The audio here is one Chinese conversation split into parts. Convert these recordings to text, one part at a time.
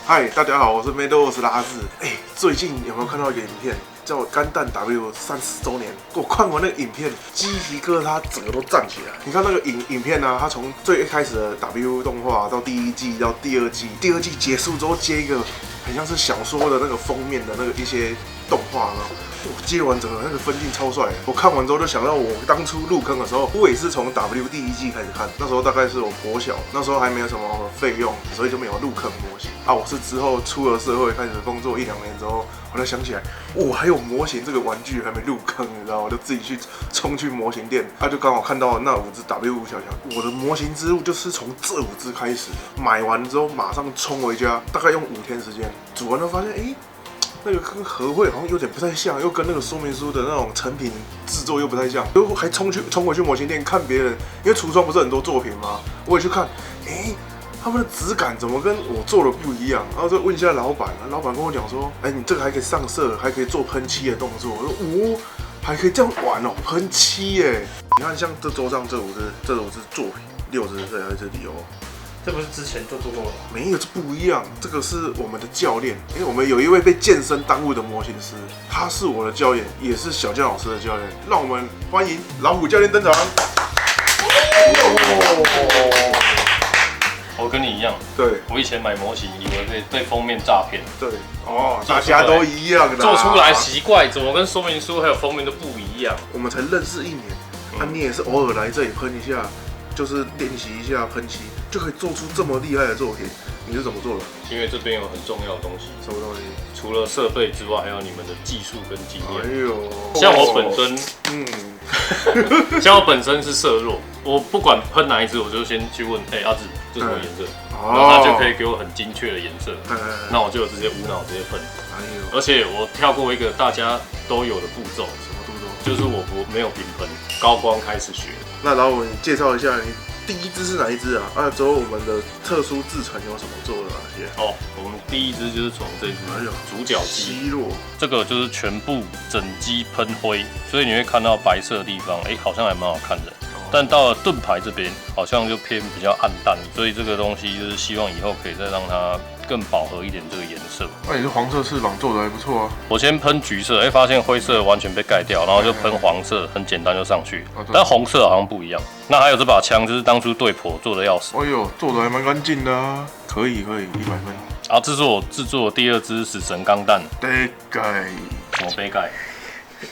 嗨，大家好，我是 Meadows 拉治。最近有没有看到一个影片，叫《干弹 W 30周年》？我看完那个影片，鸡皮疙瘩整个都站起来。你看那个影片啊，它从最一开始的 W 动画到第1季到第2季，第2季结束之后接一个很像是小说的那个封面的那个一些动画嘛。我接完整个那个分镜超帅的，我看完之后就想到我当初入坑的时候，我也是从 W 第1季开始看，那时候大概是我国小，那时候还没有什么费用，所以就没有入坑模型啊。我是之后出了社会开始工作1-2年之后，我才想起来，还有模型这个玩具还没入坑，你知道吗？我就自己去冲去模型店，就刚好看到那5只 W 小强。我的模型之路就是从这5只开始，买完之后马上冲回家，大概用5天时间组完，就发现那个跟合绘好像有点不太像，又跟那个说明书的那种成品制作又不太像，又还冲回去模型店看别人，因为橱窗不是很多作品吗？我也去看，他们的质感怎么跟我做的不一样？然后就问一下老板，老板跟我讲说，你这个还可以上色，还可以做喷漆的动作。我说还可以这样玩哦，喷漆耶！你看像这桌上这5只作品，60岁还是这里哦。这不是之前就做过了吗？没有，这不一样。这个是我们的教练，因为我们有一位被健身耽误的模型师，他是我的教练，也是小江老师的教练。让我们欢迎老虎教练登场。我跟你一样，对，我以前买模型以为被封面诈骗，对，大家都一样的，做出来奇怪，怎么跟说明书还有封面都不一样？我们才认识1年，你也是偶尔来这里喷一下，就是练习一下喷漆，就可以做出这么厉害的作品。你是怎么做的？因为这边有很重要的东西。什么东西？除了设备之外，还有你们的技术跟经验。像我本身，像我本身是色弱，我不管喷哪一支，我就先去问，阿志这什么颜色？然后他就可以给我很精确的颜色。那我就直接无脑直接喷。而且我跳过一个大家都有的步骤，什么步骤？就是我没有平喷，高光开始学。那然后你介绍一下你第1支是哪一支啊？之后我们的特殊制成有什么做了哪些？我们第1支就是从这支主角肌，这个就是全部整机喷灰，所以你会看到白色的地方，好像还蛮好看的。但到了盾牌这边，好像就偏比较暗淡，所以这个东西就是希望以后可以再让它更饱和一点这个颜色。你是黄色翅膀做的还不错啊。我先喷橘色，发现灰色完全被盖掉，然后就喷黄色，很简单就上去。但红色好像不一样。那还有这把枪，就是当初对婆做的要死。做的还蛮干净的啊。可以，100分。这是我制作的第2支死神钢弹。杯盖。什么杯盖？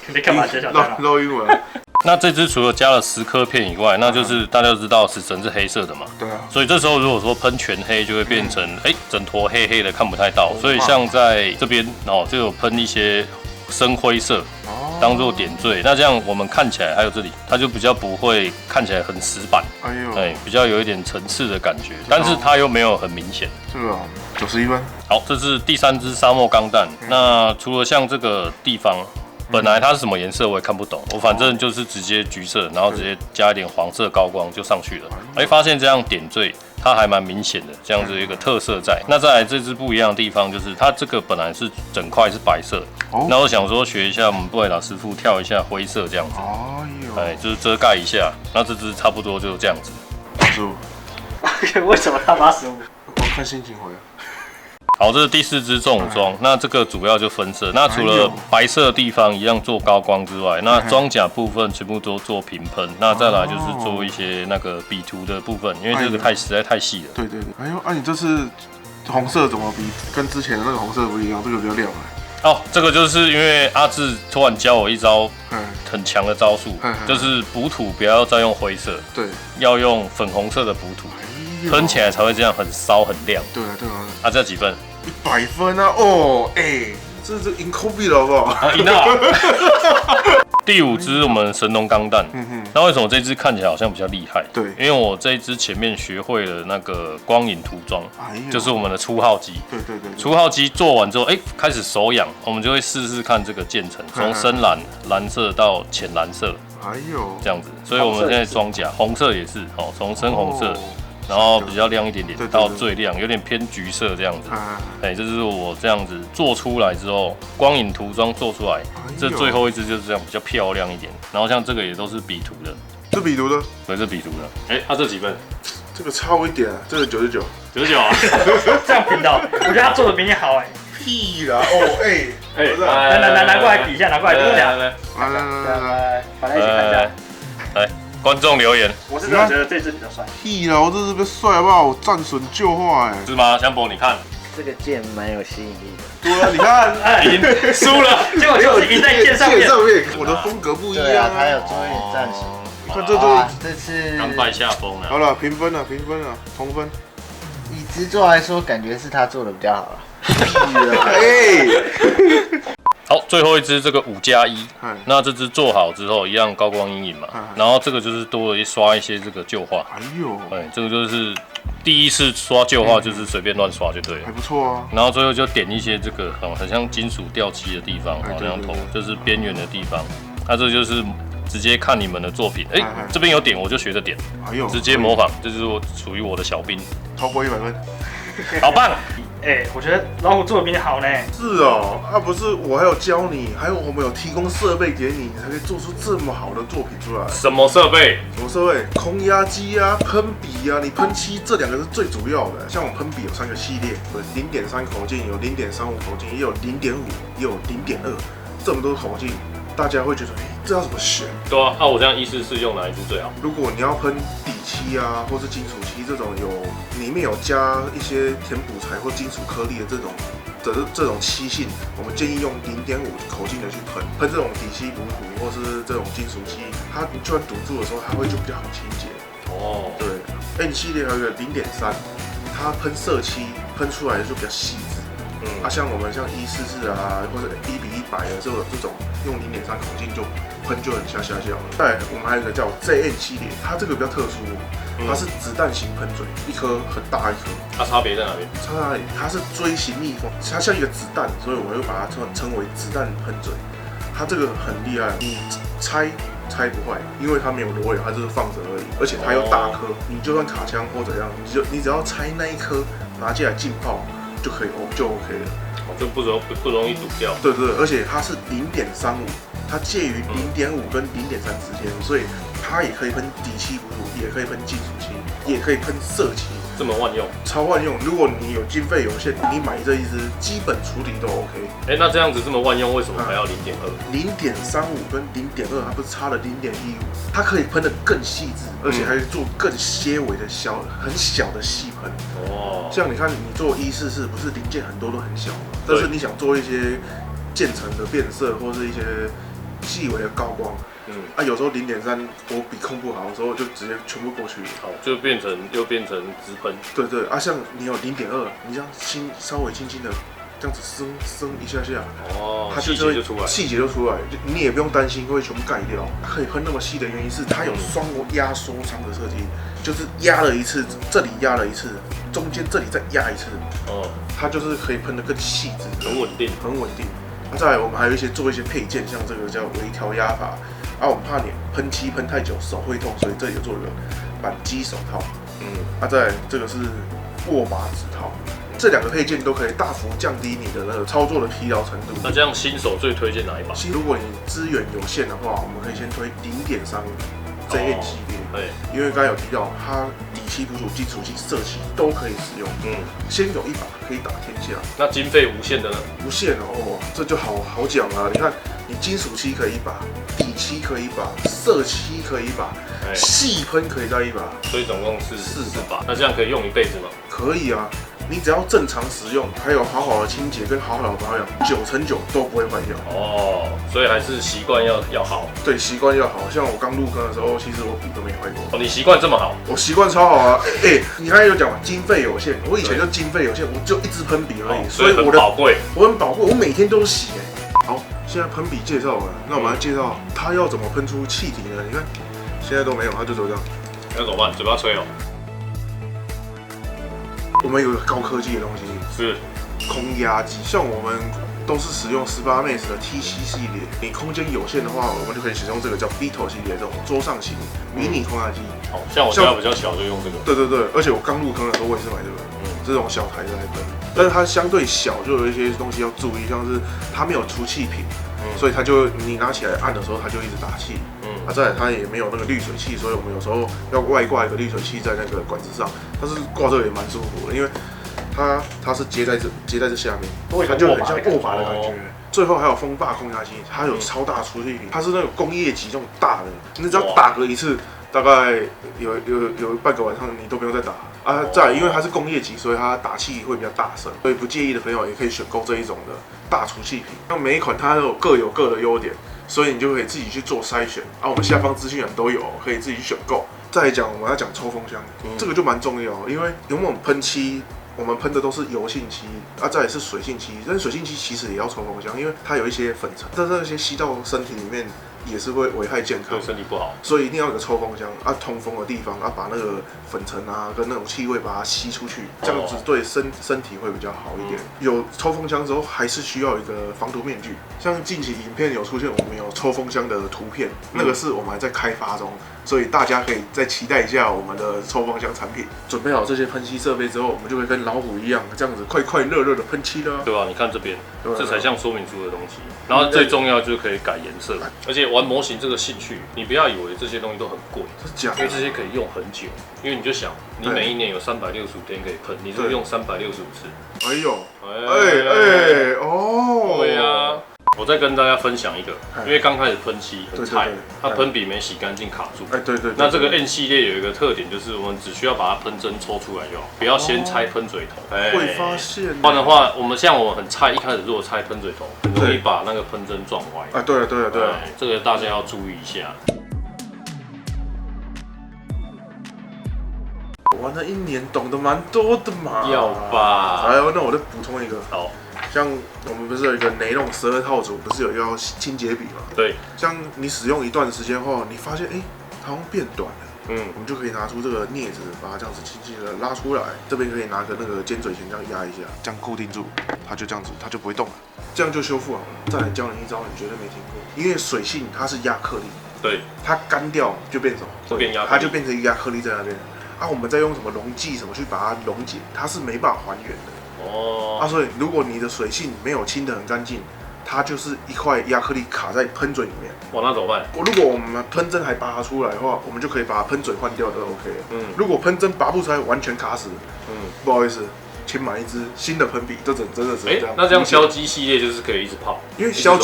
你干嘛写小蛋？漏英文。那这支除了加了10颗片以外，那就是大家都知道死神是黑色的嘛。对啊。所以这时候如果说喷全黑，就会变成整坨黑黑的看不太到。所以像在这边就有喷一些深灰色，当做点缀。那这样我们看起来，还有这里，它就比较不会看起来很死板。比较有一点层次的感觉，但是它又没有很明显。这个91分。好，这是第3支沙漠钢弹。那除了像这个地方。本来它是什么颜色我也看不懂，我反正就是直接橘色，然后直接加一点黄色高光就上去了。发现这样点缀它还蛮明显的，这样子一个特色在。那再来这支不一样的地方就是它这个本来是整块是白色，那我想说学一下我们布莱达师傅跳一下灰色这样子，就是遮盖一下。那这支差不多就这样子。85。为什么他85？我看心情回来。好，这是第4支重武装，那这个主要就分色。那除了白色的地方一样做高光之外，那装甲部分全部都做平喷。那再来就是做一些那个笔图的部分，因为这个实在太细了。对。你这次红色怎么跟之前的那个红色不一样？这个比较亮这个就是因为阿志突然教我一招很强的招数，就是补土不要再用灰色，对，要用粉红色的补土。喷起来才会这样很骚很亮。对啊。这几分？100分啊！这是赢科比了好不好？赢了。第5支我们神农钢弹。那为什么这支看起来好像比较厉害？对，因为我这一支前面学会了那个光影涂装，就是我们的初号机。对。初号机做完之后，开始手痒，我们就会试试看这个渐层，从深蓝色到浅蓝色，这样子。所以我们现在装甲红色也是从深红色。然后比较亮一点点，到最亮，有点偏橘色这样子。这是我这样子做出来之后，光影涂装做出来，这最后一支就是这样比较漂亮一点。然后像这个也都是笔涂的，是笔涂的，对，是笔涂的。这几分这个超一点啊，这个99。99啊，这样评的，我觉得他做的比你好哎。屁啦！哦，拿过来比一下，拿过来比一下。来，把它一起看一下。来，观众留言我是真的觉得这只比较帅。屁啦！我这是被帅好不好？我战损旧化哎。是吗？香博，你看，这个剑蛮有吸引力的。对啊，你看，赢输了，结果就是赢在剑上面。我的风格不一对啊，样啊。他有做一点战术。看这哇，这次甘拜下风了。好了，评分了，同分。以制作来说，感觉是他做的比较好了。哎，好，最后一支这个5+1，嗯那这支做好之后一样高光阴影嘛，然后这个就是多了刷一些这个旧画，哎呦，对，这个就是第一次刷旧画就是随便乱刷就对了还。不错啊。然后最后就点一些这个很像金属掉漆的地方，好像头就是边缘的地方，那这就是直接看你们的作品，这边有点我就学着点，哎呦，直接模仿，这就是我属于我的小兵，超过100分。好棒！我觉得老虎做的比你好呢。是哦，不是我还有教你，还有我们有提供设备给你，你才可以做出这么好的作品出来。什么设备？什么设备？空压机啊，喷笔啊，你喷漆这2个是最主要的。像我喷笔有3个系列，有0.3口径，有0.35口径，也有0.5，也有0.2，这么多口径，大家会觉得，这要怎么选？对啊，我这样144用哪一支最好？如果你要喷底漆啊，或是金属漆这种里面有加一些填补材或金属颗粒的这种漆性，我们建议用0.5口径的去喷这种底漆补土或是这种金属漆，它就算堵住的时候，它会就比较好清洁。哦，对 ，N 系列还有一个0.3，它喷色漆喷出来就比较细致。像我们像144啊，或者1:100的这种用0.3口径就喷就很下了。再来我们还有一个叫 JN 系列，它这个比较特殊，它是子弹型喷嘴，一颗很大一颗。它差别在哪边？差在哪里？它是锥形密封，它像一个子弹，所以我会把它称为子弹喷嘴。它这个很厉害，你拆不坏，因为它没有螺纹，它就是放着而已，而且它又大颗，你就算卡枪或怎样，你只要拆那一颗拿进来浸泡就可以就 OK 了。就不容易堵掉。对，而且它是0.35，它介于0.5跟0.3之间，所以它也可以喷底漆补土，也可以喷金属漆，也可以喷色漆，这么万用，超万用。如果你有经费有限，你买这一支基本处理都 OK。那这样子这么万用，为什么还要0.2？0.35跟0.2，它不是差了0.15，它可以喷得更细致，而且还可以做更些微的很小的细喷。哦，像你看，你做144，不是零件很多都很小吗？但是你想做一些渐层的变色，或是一些细微的高光，有时候0.3我笔控不好的时候，就直接全部过去了。好，就又变成直喷。对，像你有0.2，你这样稍微轻轻的这样子升一下，它细节就出来，你也不用担心会全部盖掉。它可以喷那么细的原因是它有双压缩舱的设计，就是压了一次，这里压了一次，中间这里再压一次，它就是可以喷得更细致，很稳定。再来我们还有做一些配件，像这个叫微调压法，我们怕你喷漆喷太久手会痛，所以这里有做一个扳机手套。再来这个是握把指套。这2个配件都可以大幅降低你的那个操作的疲劳程度。那这样新手最推荐哪一把？如果你资源有限的话，我们可以先推0.35 JN 系列。对，因为刚才有提到，它底漆、补土、金属漆、色漆都可以使用。先有一把可以打天下。那经费无限的呢？无限哦，这就好讲了。你看，你金属漆可以一把，底漆可以一把，色漆可以一把，细喷可以再一把，所以总共是4把。那这样可以用一辈子吗？可以啊。你只要正常使用，还有好好的清洁跟好好的保养，9成9都不会坏掉。所以还是习惯要好。对，习惯要好。像我刚入坑的时候，其实我笔都没坏过。你习惯这么好？我习惯超好啊！你刚才有讲嘛，经费有限，我以前就经费有限，我就一支喷笔而已，所以很宝贵。我很宝贵，我每天都洗。好，现在喷笔介绍完，那我们来介绍它要怎么喷出气体呢？你看，现在都没有，它就走这样。那怎么办？嘴巴吹哦。我们有个高科技的东西，是空压机，像我们都是使用18Max 的 T7 系列，你空间有限的话，我们就可以使用这个叫 Beetle 系列这种桌上型迷你空压机。像我家比较小就用这个。对，而且我刚入坑的时候我也是买这个，这种小台的来喷，但是它相对小，就有一些东西要注意，像是它没有出气瓶，所以它就你拿起来按的时候，它就一直打气。再来它也没有那个滤水器，所以我们有时候要外挂一个滤水器在那个管子上，但是挂这个也蛮舒服的，因为它是接在这下面，它就很像握把的感觉。最后还有风霸空压机，它有超大出气瓶，它是那种工业级这种大的，你只要打个一次，大概有半个晚上你都不用再打啊。再来因为它是工业级，所以它打气会比较大声，所以不介意的朋友也可以选购这一种的大出气瓶。那每一款它都各有各的优点，所以你就可以自己去做筛选啊。我们下方资讯栏都有，可以自己去选购。再来讲，我们要讲抽风箱，这个就蛮重要，因为有没有喷漆？我们喷的都是油性漆啊，再来是水性漆，但是水性漆其实也要抽风箱，因为它有一些粉尘，但这些吸到身体里面也是会危害健康，对身体不好，所以一定要有个抽风箱啊，通风的地方啊，把那个粉尘啊跟那种气味把它吸出去，这样子对身体会比较好一点。有抽风箱之后，还是需要一个防毒面具，像近期影片有出现，我们有抽风箱的图片，那个是我们还在开发中。所以大家可以再期待一下我们的抽风箱产品。准备好这些喷漆设备之后，我们就可以跟老虎一样，这样子快快乐乐的喷漆了。对啊，你看这边，这才像说明书的东西。然后最重要就是可以改颜色，而且玩模型这个兴趣，你不要以为这些东西都很贵，因为这些可以用很久。因为你就想，你每一年有365天可以喷，你就用365次。哎呦，哦，对啊。我再跟大家分享一个，因为刚开始喷漆很菜，它喷笔没洗干净卡住。对。那这个 N 系列有一个特点，就是我们只需要把它喷针抽出来就好，不要先拆喷嘴头。会发现。不然的话，我们很菜，一开始如果拆喷嘴头，很容易把那个喷针撞歪。啊，对，这个大家要注意一下。玩了1年，懂得蛮多的嘛。要吧？哎呦，那我再补充一个。好。像我们不是有一个雷龙12套组，不是有一个清洁笔吗？对。像你使用一段时间后，你发现它好像变短了。我们就可以拿出这个镊子，把它这样子轻轻的拉出来。这边可以拿个那个尖嘴钳这样压一下，这样固定住，它就这样子，它就不会动了。这样就修复好了。再来教你一招，你绝对没听过，因为水性它是亚克力，对，它干掉就变什么？它就变成一个亚克力在那边。啊，我们再用什么溶剂什么去把它溶解，它是没办法还原的。所以如果你的水性没有清得很干净，它就是一块亚克力卡在喷嘴里面。哇，那怎么办？如果我们喷针还拔出来的话，我们就可以把喷嘴换掉的 OK。如果喷针拔不出来，完全卡死，不好意思，请买一支新的喷笔。真的是这样。那这样硝基系列就是可以一直泡，因为硝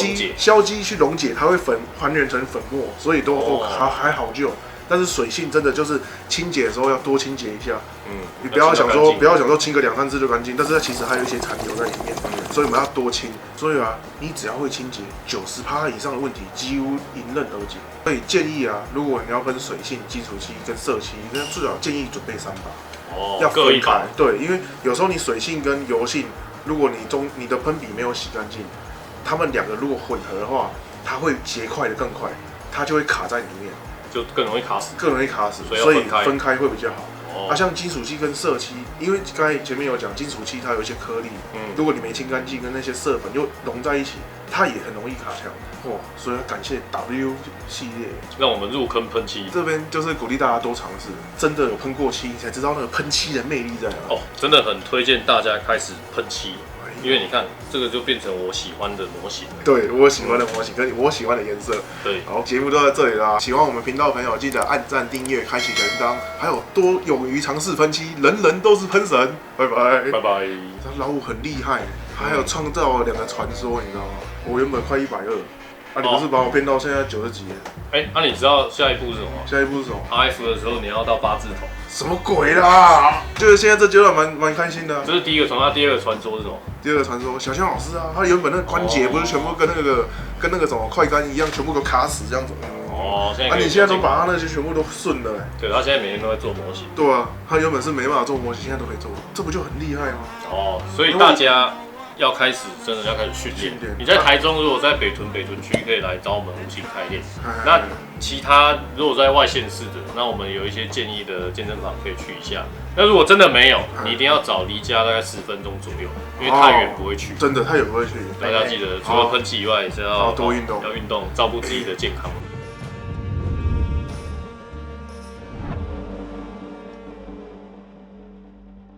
基去溶解，它会还原成粉末，所以都还好救。但是水性真的就是清洁的时候要多清洁一下，你不要想说清个2-3次就干净，但是它其实还有一些残留在里面，所以我们要多清。所以你只要会清洁，90%以上的问题几乎迎刃而解。所以建议如果你要喷水性、基础漆跟色漆，那最好建议准备3把，要各一把。对，因为有时候你水性跟油性，如果你的喷笔没有洗干净，它们2个如果混合的话，它会结块的更快，它就会卡在里面。就更容易卡死，所以分开会比较好。像金属漆跟色漆，因为刚才前面有讲，金属漆它有一些颗粒，如果你没清干净，跟那些色粉又融在一起，它也很容易卡枪。所以要感谢 W 系列，让我们入坑喷漆。这边就是鼓励大家多尝试，真的有喷过漆，你才知道那个喷漆的魅力在哪。真的很推荐大家开始喷漆。因为你看，这个就变成我喜欢的模型。对，我喜欢的模型跟我喜欢的颜色。对，好，节目就到这里啦。喜欢我们频道的朋友，记得按赞、订阅、开启小铃铛，还有多勇于尝试喷漆，人人都是喷神。拜拜，拜拜。老虎很厉害，还有创造了2个传说，你知道吗？我原本快120，你不是把我骗到现在90几？你知道下一步是什么？下一步是什么 ？RF 的时候你要到8字头。什么鬼啦！就是现在这阶段蛮开心的。这是第一个传说，第2个传说是什么？第2个传说，小强老师他原本那个关节不是全部跟那个什么快干一样，全部都卡死这样子。你现在都把他那些全部都顺了。对，他现在每天都在做模型。对啊，他原本是没办法做模型，现在都可以做，这不就很厉害吗？所以大家要开始训练。你在台中，如果在北屯区，可以来找我们5星开店。那其他如果在外县市的，那我们有一些建议的健身房可以去一下。那如果真的没有，你一定要找离家大概10分钟左右，因为太远不会去。真的太远不会去。大家记得，除了喷漆以外，也是要多运动，照顾自己的健康。